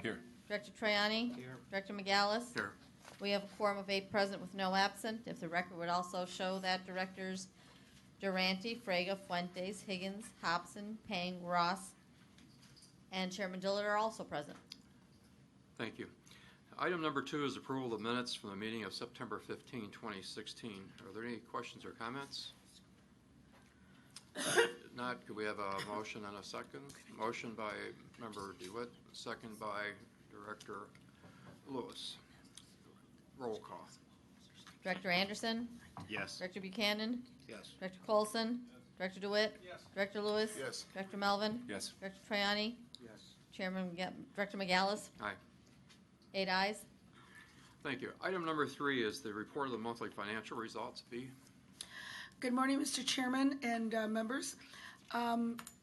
Here. Director Traiani. Here. Director McGallis. Here. We have a quorum of 8 present with no absent. If the record would also show that Directors Durante, Fraga, Fuentes, Higgins, Hobson, Pang, Ross, and Chairman Dillard are also present. Thank you. Item number 2 is approval of minutes from the meeting of September 15, 2016. Are there any questions or comments? If not, could we have a motion and a second? Motion by Member DeWitt, second by Director Lewis. Roll call. Director Anderson. Yes. Director Buchanan. Yes. Director Colson. Director DeWitt. Yes. Director Lewis. Yes. Director Melvin. Yes. Director Traiani. Yes. Director McGallis. Aye. 8 ayes. Thank you. Item number 3 is the report of the monthly financial results. B. Good morning, Mr. Chairman and members.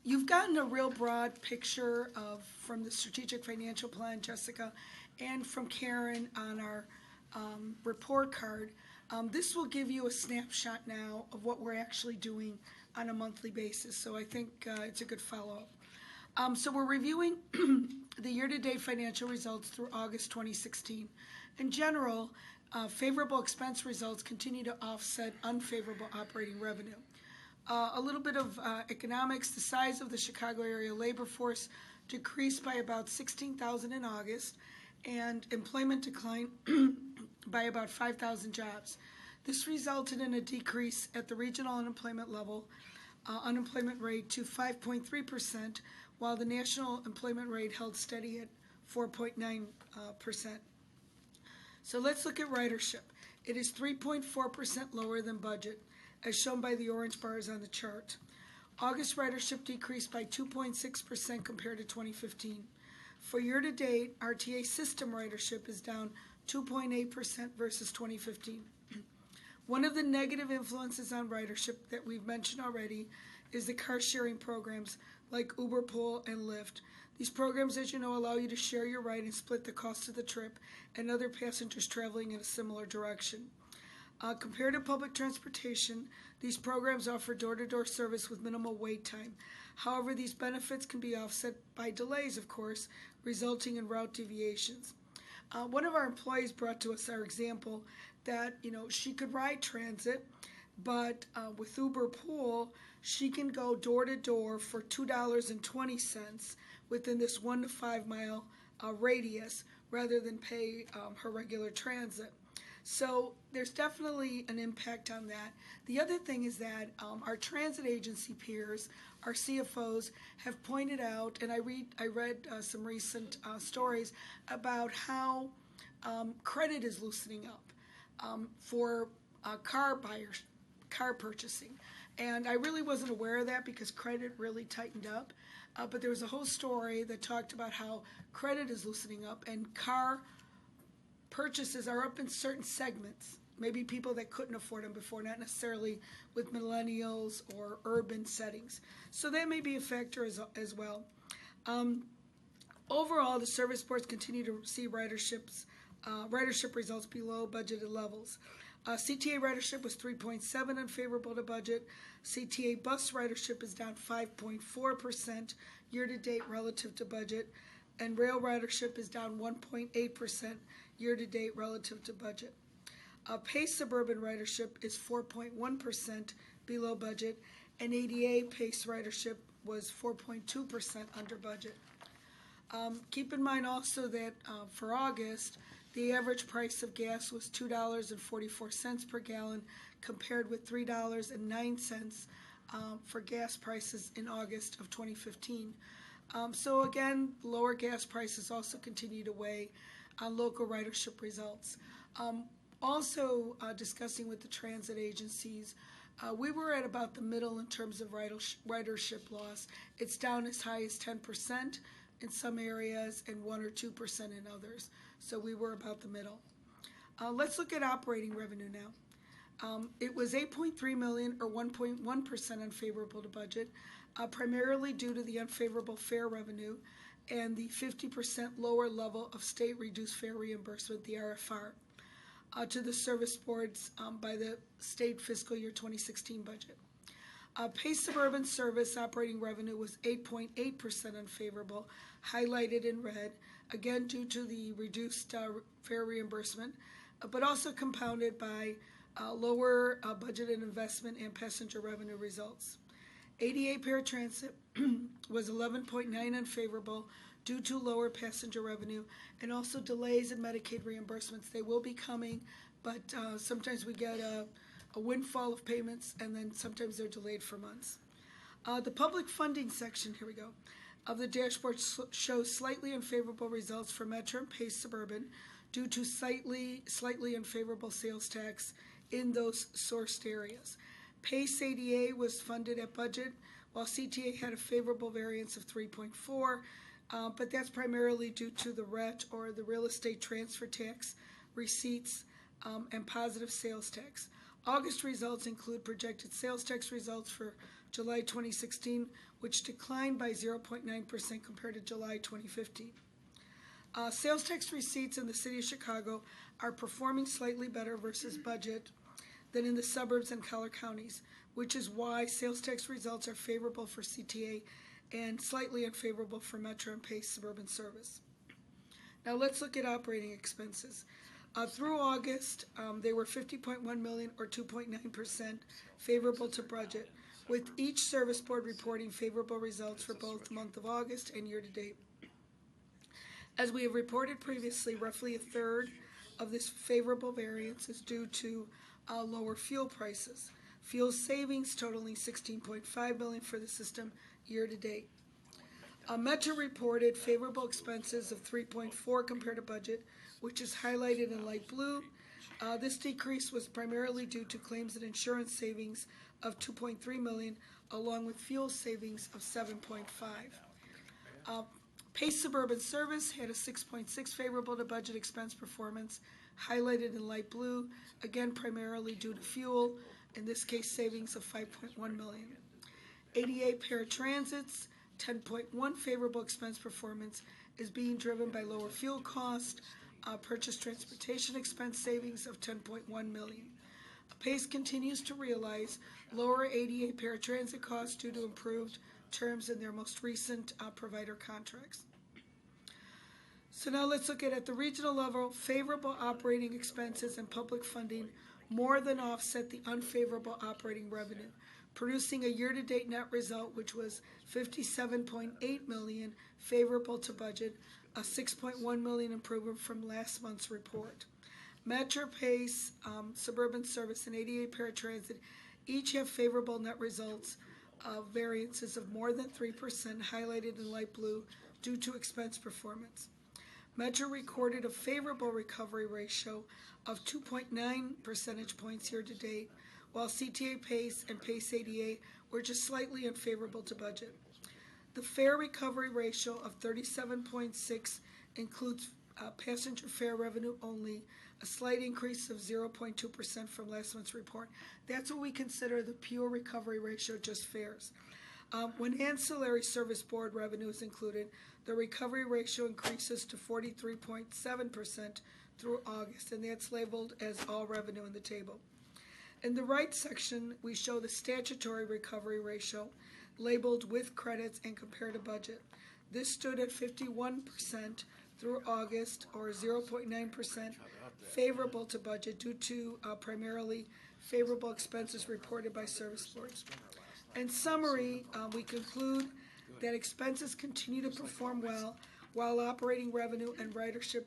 You've gotten a real broad picture from the strategic financial plan, Jessica, and from Karen on our report card. This will give you a snapshot now of what we're actually doing on a monthly basis, so I think it's a good follow-up. So we're reviewing the year-to-date financial results through August 2016. In general, favorable expense results continue to offset unfavorable operating revenue. A little bit of economics. The size of the Chicago area labor force decreased by about 16,000 in August, and employment declined by about 5,000 jobs. This resulted in a decrease at the regional unemployment level, unemployment rate to 5.3%, while the national employment rate held steady at 4.9%. So let's look at ridership. It is 3.4% lower than budget, as shown by the orange bars on the chart. August ridership decreased by 2.6% compared to 2015. For year-to-date, RTA system ridership is down 2.8% versus 2015. One of the negative influences on ridership that we've mentioned already is the car-sharing programs like Uber Pool and Lyft. These programs, as you know, allow you to share your ride and split the cost of the trip and other passengers traveling in a similar direction. Compared to public transportation, these programs offer door-to-door service with minimal wait time. However, these benefits can be offset by delays, of course, resulting in route deviations. One of our employees brought to us our example that, she could ride transit, but with Uber Pool, she can go door-to-door for $2.20 within this 1 to 5 mile radius rather than pay her regular transit. So there's definitely an impact on that. The other thing is that our transit agency peers, our CFOs, have pointed out, and I read some recent stories about how credit is loosening up for car buyers, car purchasing. And I really wasn't aware of that because credit really tightened up. But there was a whole story that talked about how credit is loosening up and car purchases are up in certain segments. Maybe people that couldn't afford them before, not necessarily with millennials or urban settings. So that may be a factor as well. Overall, the service boards continue to see ridership results below budgeted levels. CTA ridership was 3.7 unfavorable to budget. CTA bus ridership is down 5.4% year-to-date relative to budget. And rail ridership is down 1.8% year-to-date relative to budget. PACE suburban ridership is 4.1% below budget, and ADA PACE ridership was 4.2% under budget. Keep in mind also that for August, the average price of gas was $2.44 per gallon, compared with $3.09 for gas prices in August of 2015. So again, lower gas prices also continue to weigh on local ridership results. Also discussing with the transit agencies, we were at about the middle in terms of ridership loss. It's down as high as 10% in some areas and 1 or 2% in others. So we were about the middle. Let's look at operating revenue now. It was $8.3 million, or 1.1% unfavorable to budget, primarily due to the unfavorable fare revenue and the 50% lower level of state reduced fare reimbursement, the RFR, to the service boards by the state fiscal year 2016 budget. Pace Suburban Service operating revenue was 8.8% unfavorable, highlighted in red, again due to the reduced fare reimbursement, but also compounded by lower budgeted investment and passenger revenue results. ADA paratransit was 11.9 unfavorable due to lower passenger revenue and also delays in Medicaid reimbursements. They will be coming, but sometimes we get a windfall of payments, and then sometimes they're delayed for months. The public funding section, here we go, of the dashboard shows slightly unfavorable results for Metro and Pace Suburban due to slightly unfavorable sales tax in those sourced areas. Pace ADA was funded at budget, while CTA had a favorable variance of 3.4, but that's primarily due to the RET, or the real estate transfer tax receipts, and positive sales tax. August results include projected sales tax results for July 2016, which declined by 0.9% compared to July 2015. Sales tax receipts in the city of Chicago are performing slightly better versus budget than in the suburbs and collar counties, which is why sales tax results are favorable for CTA and slightly unfavorable for Metro and Pace Suburban Service. Now let's look at operating expenses. Through August, they were $50.1 million, or 2.9% favorable to budget, with each service board reporting favorable results for both the month of August and year-to-date. As we have reported previously, roughly a third of this favorable variance is due to lower fuel prices. Fuel savings totaling $16.5 million for the system year-to-date. Metro reported favorable expenses of 3.4 compared to budget, which is highlighted in light blue. This decrease was primarily due to claims and insurance savings of $2.3 million, along with fuel savings of $7.5. Pace Suburban Service had a 6.6 favorable to budget expense performance, highlighted in light blue, again primarily due to fuel, in this case savings of $5.1 million. ADA Paratransit's 10.1 favorable expense performance is being driven by lower fuel cost, purchase transportation expense savings of $10.1 million. Pace continues to realize lower ADA paratransit costs due to improved terms in their most recent provider contracts. So now let's look at the regional level. Favorable operating expenses and public funding more than offset the unfavorable operating revenue, producing a year-to-date net result which was $57.8 million favorable to budget, a $6.1 million improvement from last month's report. Metro, Pace, Suburban Service, and ADA Paratransit each have favorable net results of variances of more than 3%, highlighted in light blue, due to expense performance. Metro recorded a favorable recovery ratio of 2.9 percentage points year-to-date, while CTA Pace and Pace ADA were just slightly unfavorable to budget. The fare recovery ratio of 37.6 includes passenger fare revenue only, a slight increase of 0.2% from last month's report. That's what we consider the pure recovery ratio, just fares. When ancillary service board revenue is included, the recovery ratio increases to 43.7% through August, and that's labeled as all revenue in the table. In the right section, we show the statutory recovery ratio, labeled with credits and compared to budget. This stood at 51% through August, or 0.9% favorable to budget due to primarily favorable expenses reported by service boards. In summary, we conclude that expenses continue to perform well, while operating revenue and ridership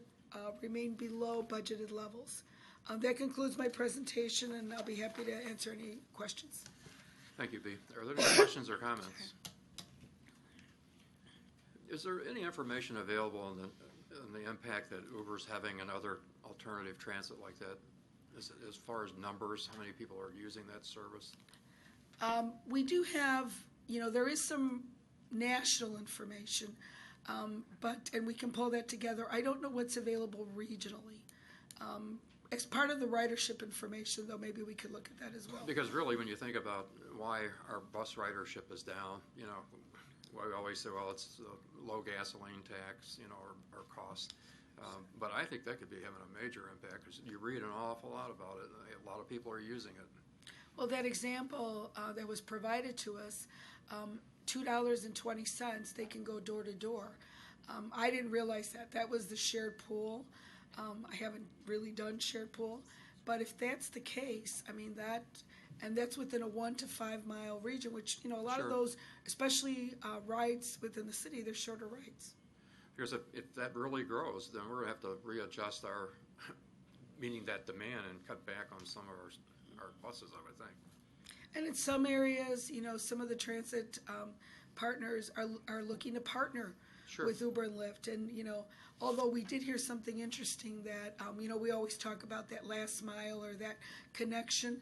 remain below budgeted levels. That concludes my presentation, and I'll be happy to answer any questions. Thank you, Bea. Are there any questions or comments? Is there any information available on the impact that Uber's having on other alternative transit like that, as far as numbers, how many people are using that service? We do have, there is some national information, and we can pull that together. I don't know what's available regionally. As part of the ridership information, though, maybe we could look at that as well. Because really, when you think about why our bus ridership is down, we always say, well, it's the low gasoline tax, or cost. But I think that could be having a major impact, because you read an awful lot about it. A lot of people are using it. Well, that example that was provided to us, $2.20, they can go door to door. I didn't realize that. That was the shared pool. I haven't really done shared pool. But if that's the case, I mean, and that's within a 1 to 5 mile region, which, a lot of Sure. those, especially rides within the city, they're shorter rides. Because if that really grows, then we're going to have to readjust our, meeting that demand and cut back on some of our buses, I would think. And in some areas, some of the transit partners are looking to partner Sure. with Uber and Lyft. And, although we did hear something interesting that, we always talk about that last mile or that connection,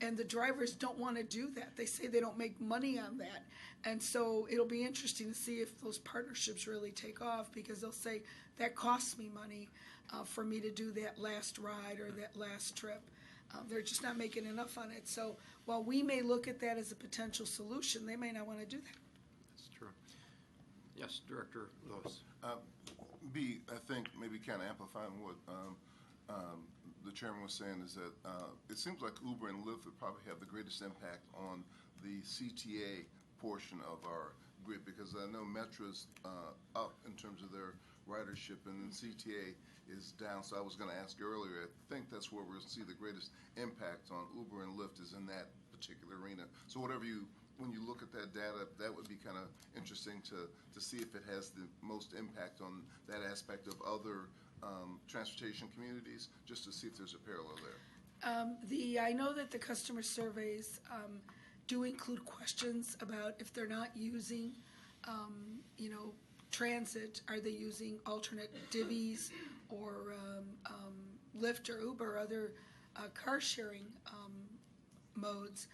and the drivers don't want to do that. They say they don't make money on that. And so it'll be interesting to see if those partnerships really take off, because they'll say, that costs me money for me to do that last ride or that last trip. They're just not making enough on it. So while we may look at that as a potential solution, they may not want to do that. That's true. Yes, Director Lewis. I think maybe kind of amplifying what the chairman was saying is that it seems like Uber and Lyft would probably have the greatest impact on the CTA portion of our grid, because I know Metro's up in terms of their ridership, and then CTA is down. So I was going to ask you earlier, I think that's where we'll see the greatest impact on Uber and Lyft is in that particular arena. So when you look at that data, that would be kind of interesting to see if it has the most impact on that aspect of other transportation communities, just to see if there's a parallel there. I know that the customer surveys do include questions about if they're not using, transit, are they using alternate divvies or Lyft or Uber or other car sharing modes.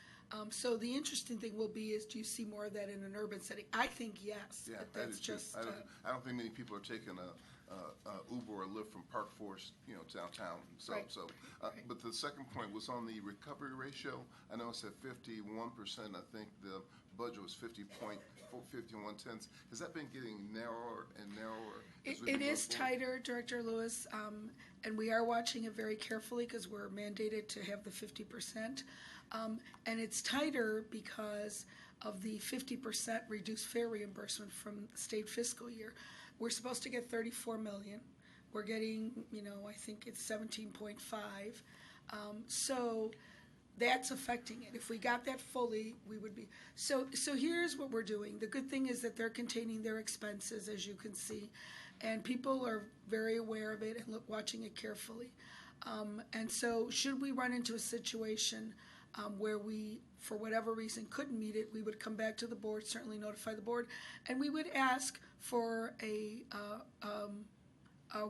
So the interesting thing will be is, do you see more of that in an urban setting? I think yes. Yeah, but that that's is true. just. I don't think many people are taking a Uber or Lyft from Park Forest, downtown. So, Right. Right. But the second point was on the recovery ratio. I know it's at 51%. I think the budget was 50.51. Has that been getting narrower and narrower? It is tighter, Director Lewis, and we are watching it very carefully because we're mandated to have the 50%. And it's tighter because of the 50% reduced fare reimbursement from state fiscal year. We're supposed to get 34 million. We're getting, I think it's 17.5. So that's affecting it. If we got that fully, we would be. So here's what we're doing. The good thing is that they're containing their expenses, as you can see, and people are very aware of it and watching it carefully. And so should we run into a situation where we, for whatever reason, couldn't meet it, we would come back to the board, certainly notify the board, and we would ask for a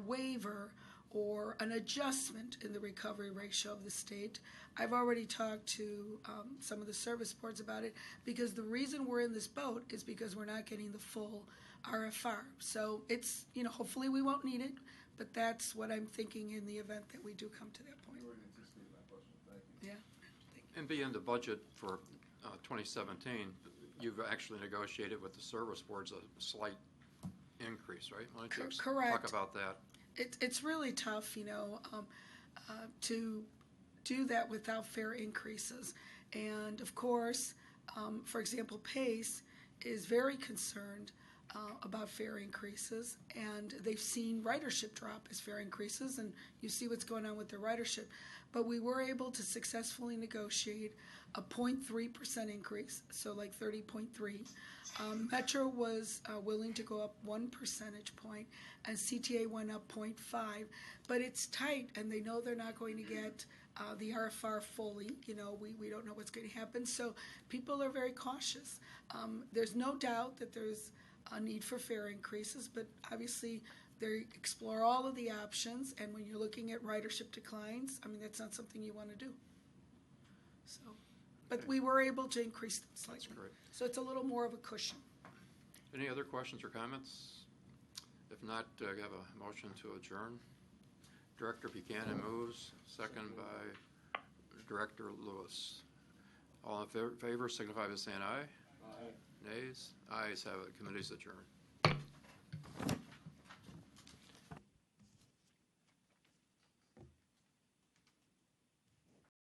waiver or an adjustment in the recovery ratio of the state. I've already talked to some of the service boards about it, because the reason we're in this boat is because we're not getting the full RFR. So it's, hopefully we won't need it, but that's what I'm thinking in the event that we do come to that point. Yeah. And being the budget for 2017, you've actually negotiated with the service boards a slight increase, right? Why don't you Correct. talk about that? It's really tough, to do that without fare increases. And of course, for example, PACE is very concerned about fare increases, and they've seen ridership drop as fare increases, and you see what's going on with the ridership. But we were able to successfully negotiate a 0.3% increase, so like 30.3. Metro was willing to go up 1 percentage point, and CTA went up 0.5. But it's tight, and they know they're not going to get the RFR fully. We don't know what's going to happen, so people are very cautious. There's no doubt that there's a need for fare increases, but obviously they explore all of the options, and when you're looking at ridership declines, that's not something you want to do. So, but we were able to increase them slightly. That's great. So it's a little more of a cushion. Any other questions or comments? If not, I have a motion to adjourn. Director Buchanan moves, second by Director Lewis. All in favor signify by saying aye. Aye. Nays? Ayes have it. Committee's adjourned.